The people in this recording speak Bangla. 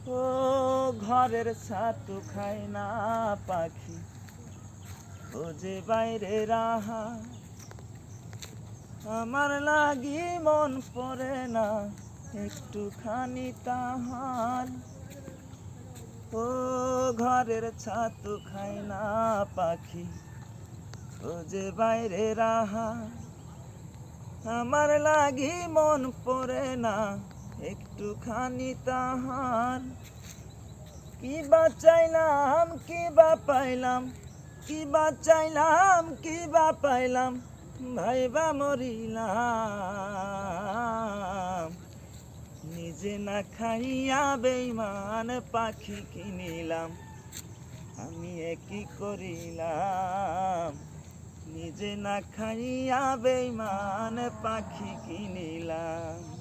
ও ঘরের ছাতু খায় না পাখি, ও যে বাইরে রাহা, আমার লাগি মন পড়ে না একটুখানি তাহার। ও ঘরের ছাতু খায় না পাখি, ও যে বাইরে রাহা, আমার লাগি মন পড়ে না একটুখানি তাহার। কি বা চাইলাম কি বা পাইলাম, কি বা চাইলাম কি বা পাইলাম, ভাইবা মরিলাম। নিজে না খাইয়া বেইমান পাখি কিনিলাম, আমি কি করিলাম। নিজে না খাইয়া বেইমান পাখি কিনিলাম।